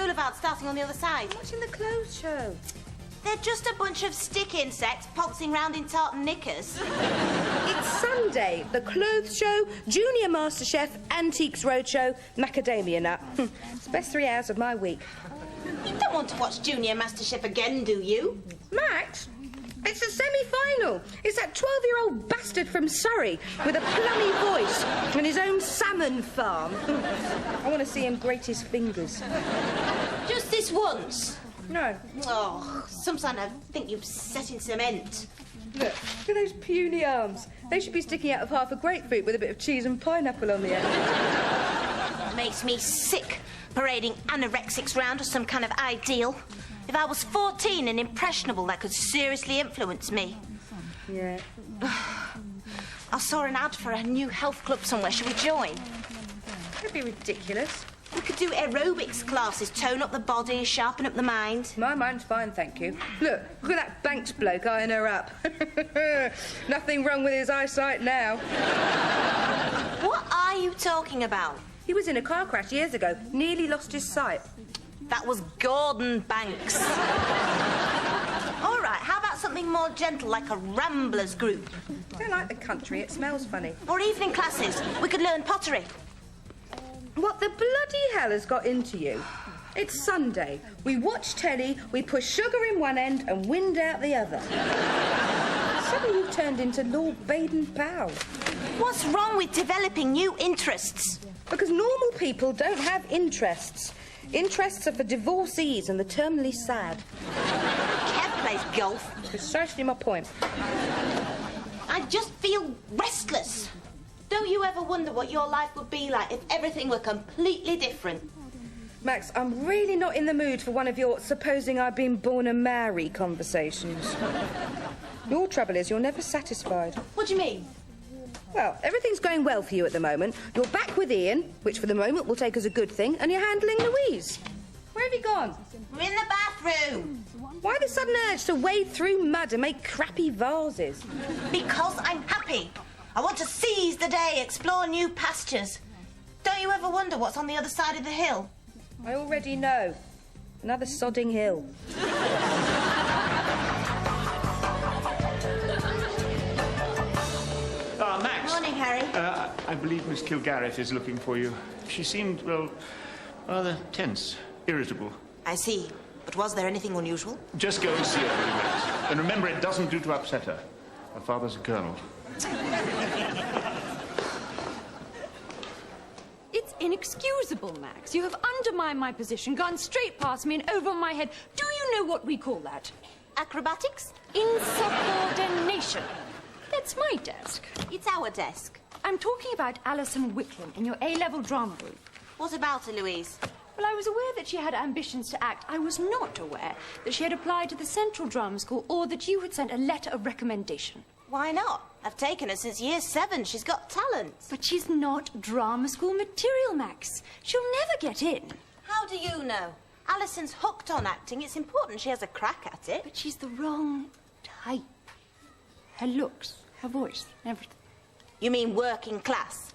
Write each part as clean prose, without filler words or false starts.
boulevard starting on the other side. What's in the clothes show? They're just a bunch of stick insects pouncing round in tartan knickers. It's Sunday. The clothes show, Junior MasterChef, Antiques Roadshow, Macadamia Nut. It's the best 3 hours of my week. You don't want to watch Junior MasterChef again, do you? Max, it's the semi-final. It's that 12-year-old bastard from Surrey with a plummy voice and his own salmon farm. I want to see him grate his fingers. Just this once? No. Oh, sometimes I think you've set in cement. Look at those puny arms. They should be sticking out of half a grapefruit with a bit of cheese and pineapple on the end. Makes me sick, parading anorexics round as some kind of ideal. If I was 14 and impressionable, that could seriously influence me. Yeah. I saw an ad for a new health club somewhere. Shall we join? That'd be ridiculous. We could do aerobics classes, tone up the body, sharpen up the mind. My mind's fine, thank you. Look at that Banks bloke eyeing her up. Nothing wrong with his eyesight now. What are you talking about? He was in a car crash years ago, nearly lost his sight. That was Gordon Banks. All right, how about something more gentle, like a ramblers group? I don't like the country, it smells funny. Or evening classes. We could learn pottery. What the bloody hell has got into you? It's Sunday. We watch telly, we push sugar in one end and wind out the other. Suddenly you've turned into Lord Baden-Powell. What's wrong with developing new interests? Because normal people don't have interests. Interests are for divorcees and the terminally sad. Kev plays golf. Precisely my point. I just feel restless. Don't you ever wonder what your life would be like if everything were completely different? Max, I'm really not in the mood for one of your supposing I've been born a Mary conversations. Your trouble is you're never satisfied. What do you mean? Well, everything's going well for you at the moment. You're back with Ian, which for the moment will take as a good thing, and you're handling Louise. Where have you gone? We're in the bathroom. Why the sudden urge to wade through mud and make crappy vases? Because I'm happy. I want to seize the day, explore new pastures. Don't you ever wonder what's on the other side of the hill? I already know. Another sodding hill. Max. Morning, Harry. I believe Miss Kilgarth is looking for you. She seemed, well, rather tense, irritable. I see. But was there anything unusual? Just go and see her, Max. And remember, it doesn't do to upset her. Her father's a colonel. It's inexcusable, Max. You have undermined my position, gone straight past me and over my head. Do you know what we call that? Acrobatics? Insubordination. That's my desk. It's our desk. I'm talking about Alison Wickham in your A-level drama group. What about her, Louise? Well, I was aware that she had ambitions to act. I was not aware that she had applied to the Central Drama School or that you had sent a letter of recommendation. Why not? I've taken her since year 7. She's got talent. But she's not drama school material, Max. She'll never get in. How do you know? Alison's hooked on acting. It's important she has a crack at it. But she's the wrong type. Her looks, her voice, everything. You mean working class?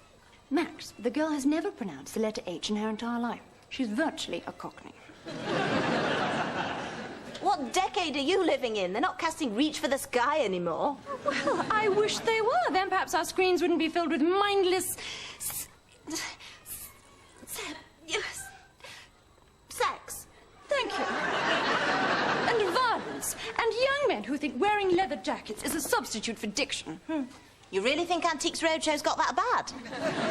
Max, the girl has never pronounced the letter H in her entire life. She's virtually a Cockney. What decade are you living in? They're not casting Reach for the Sky anymore. Well, I wish they were. Then perhaps our screens wouldn't be filled with mindless... Sex. Thank you. And violence. And young men who think wearing leather jackets is a substitute for diction. You really think Antiques Roadshow's got that bad?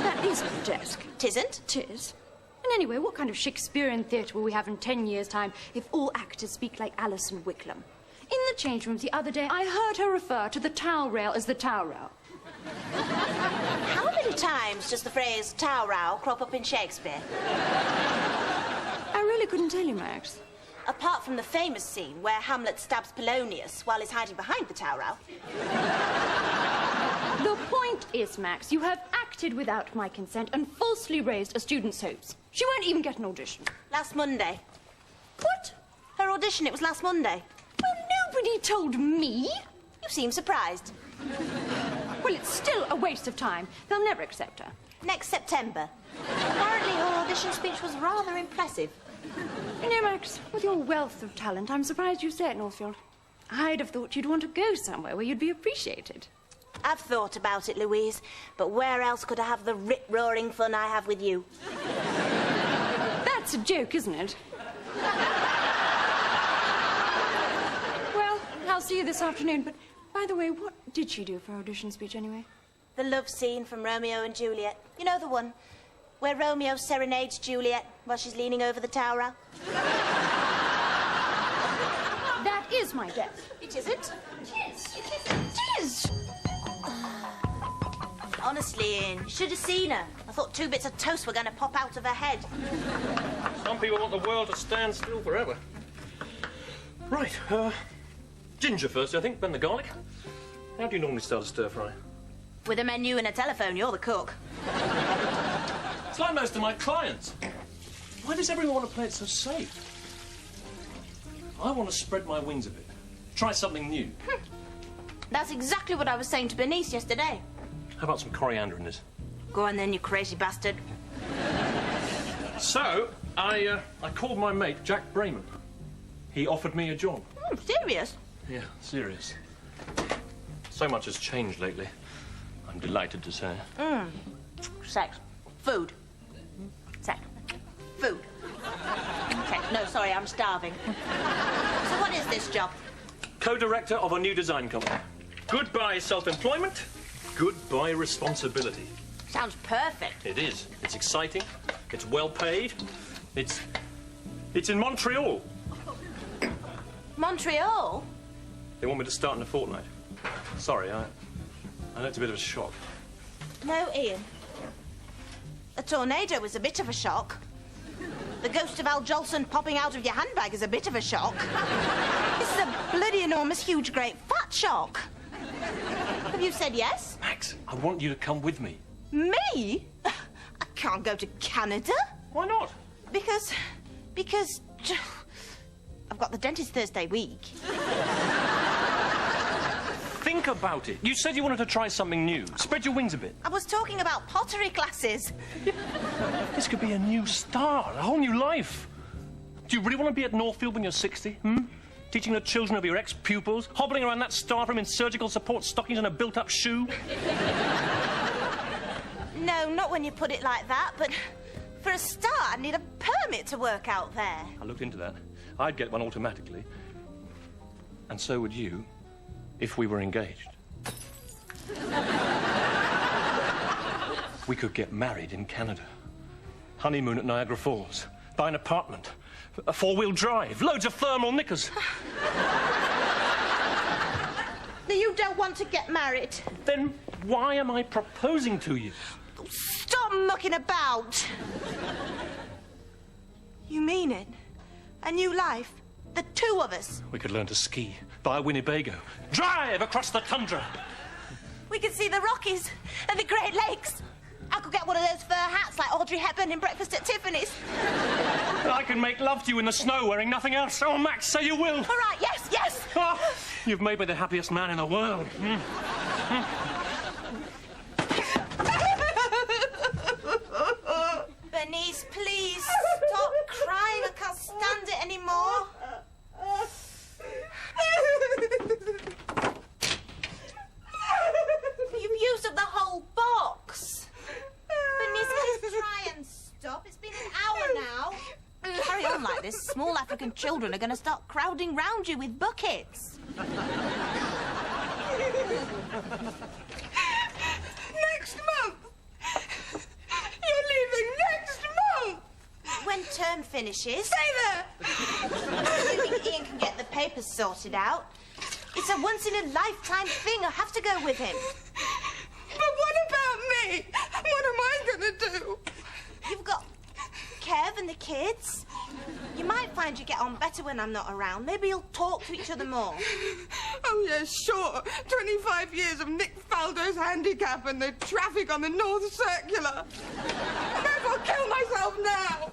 That is my desk. Tisn't? Tis. And anyway, what kind of Shakespearean theatre will we have in 10 years' time if all actors speak like Alison Wickham? In the change rooms the other day, I heard her refer to the towel rail as the towel rail. How many times does the phrase towel row crop up in Shakespeare? I really couldn't tell you, Max. Apart from the famous scene where Hamlet stabs Polonius while he's hiding behind the towel row. The point is, Max, you have acted without my consent and falsely raised a student's hopes. She won't even get an audition. Last Monday. What? Her audition, it was last Monday. Well, nobody told me. You seem surprised. Well, it's still a waste of time. They'll never accept her. Next September. Apparently her audition speech was rather impressive. You know, Max, with your wealth of talent, I'm surprised you stay at Northfield. I'd have thought you'd want to go somewhere where you'd be appreciated. I've thought about it, Louise, but where else could I have the rip-roaring fun I have with you? That's a joke, isn't it? Well, I'll see you this afternoon, but by the way, what did she do for her audition speech anyway? The love scene from Romeo and Juliet. You know the one where Romeo serenades Juliet while she's leaning over the tower rail? That is my guess. It isn't? Yes, it is. Honestly, Ian, you should have seen her. I thought 2 bits of toast were going to pop out of her head. Some people want the world to stand still forever. Right, ginger first, I think, then the garlic. How do you normally start a stir-fry? With a menu and a telephone, you're the cook. It's like most of my clients. Why does everyone want to play it so safe? I want to spread my wings a bit. Try something new. That's exactly what I was saying to Bernice yesterday. How about some coriander in this? Go on then, you crazy bastard. So, I called my mate, Jack Brayman. He offered me a job. Serious? Yeah, serious. So much has changed lately. I'm delighted to say. Sex. Food. Sex. Food. Okay, no, sorry, I'm starving. So what is this job? Co-director of a new design company. Goodbye self-employment, goodbye responsibility. Sounds perfect. It is. It's exciting. It's well paid. It's in Montreal. Montreal? They want me to start in a fortnight. Sorry, I know it's a bit of a shock. No, Ian. A tornado was a bit of a shock. The ghost of Al Jolson popping out of your handbag is a bit of a shock. This is a bloody enormous, huge, great, fat shock. Have you said yes? Max, I want you to come with me. Me? I can't go to Canada. Why not? Because I've got the dentist Thursday week. Think about it. You said you wanted to try something new. Spread your wings a bit. I was talking about pottery classes. This could be a new start, a whole new life. Do you really want to be at Northfield when you're 60? Teaching the children of your ex-pupils? Hobbling around that staff room in surgical support stockings and a built-up shoe? No, not when you put it like that, but for a start, I'd need a permit to work out there. I looked into that. I'd get one automatically. And so would you, if we were engaged. We could get married in Canada. Honeymoon at Niagara Falls. Buy an apartment. A 4-wheel drive. Loads of thermal knickers. You don't want to get married. Then why am I proposing to you? Stop mucking about. You mean it? A new life? The 2 of us? We could learn to ski, buy a Winnebago, drive across the tundra. We could see the Rockies and the Great Lakes. I could get one of those fur hats like Audrey Hepburn in Breakfast at Tiffany's. I can make love to you in the snow wearing nothing else. Oh, Max, say you will. All right, yes, yes. Oh, you've made me the happiest man in the world. Bernice, please, stop crying. I can't stand it anymore. You've used up the whole box. Bernice, please try and stop. It's been an hour now. Carry on like this, small African children are going to start crowding round you with buckets. Next month! You're leaving next month! When term finishes... Stay there! Assuming Ian can get the papers sorted out. It's a once-in-a-lifetime thing. I have to go with him. But what about me? What am I going to do? You've got Kev and the kids. You might find you get on better when I'm not around. Maybe you'll talk to each other more. Oh, yeah, sure. 25 years of Nick Faldo's handicap and the traffic on the North Circular. I may as well kill myself now.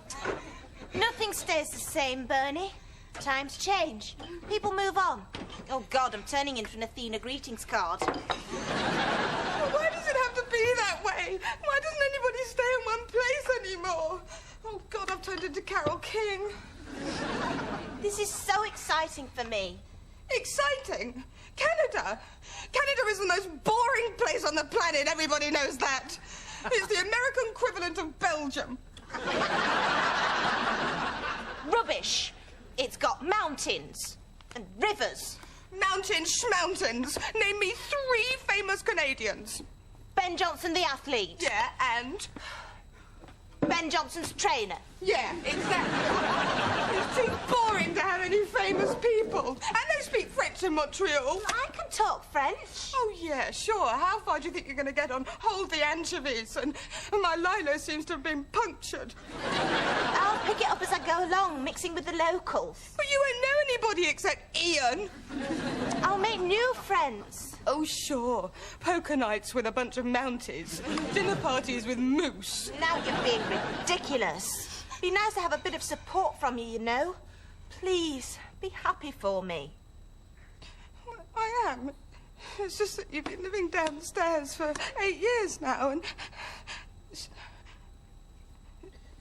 Nothing stays the same, Bernie. Times change. People move on. Oh, God, I'm turning into an Athena greetings card. Why does it have to be that way? Why doesn't anybody stay in one place anymore? Oh, God, I've turned into Carole King. exciting for me. Exciting? Canada? Canada is the most boring place on the planet, everybody knows that. It's the American equivalent of Belgium. Rubbish. It's got mountains and rivers. Mountains schmountains. Name me 3 famous Canadians. Ben Johnson, the athlete. Yeah, and? Ben Johnson's trainer. Yeah, exactly. It's too boring to have any famous people. And they speak French in Montreal. I can talk French. Oh, yeah, sure. How far do you think you're going to get on Hold the Anchovies? And my lilo seems to have been punctured. I'll pick it up as I go along, mixing with the locals. But you won't know anybody except Ian. I'll make new friends. Oh, sure. Poker nights with a bunch of Mounties. Dinner parties with moose. Now you're being ridiculous. Be nice to have a bit of support from you, you know. Please, be happy for me. I am. It's just that you've been living downstairs for 8 years now, and... Is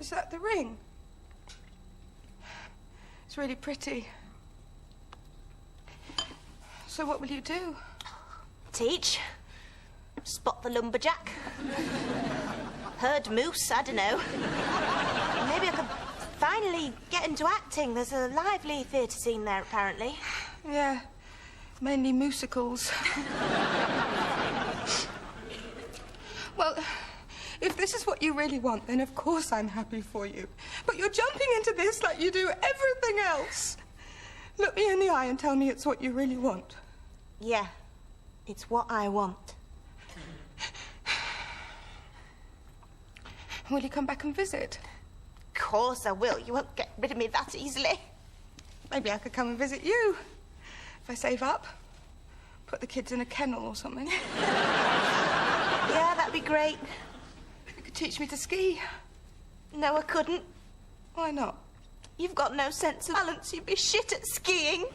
that the ring? It's really pretty. So what will you do? Teach. Spot the lumberjack. Herd moose, I don't know. Maybe I could finally get into acting. There's a lively theatre scene there, apparently. Yeah, mainly musicals. Well, if this is what you really want, then of course I'm happy for you. But you're jumping into this like you do everything else. Look me in the eye and tell me it's what you really want. Yeah, it's what I want. Will you come back and visit? Of course I will. You won't get rid of me that easily. Maybe I could come and visit you. If I save up, put the kids in a kennel or something. Yeah, that'd be great. You could teach me to ski. No, I couldn't. Why not? You've got no sense of balance. You'd be shit at skiing.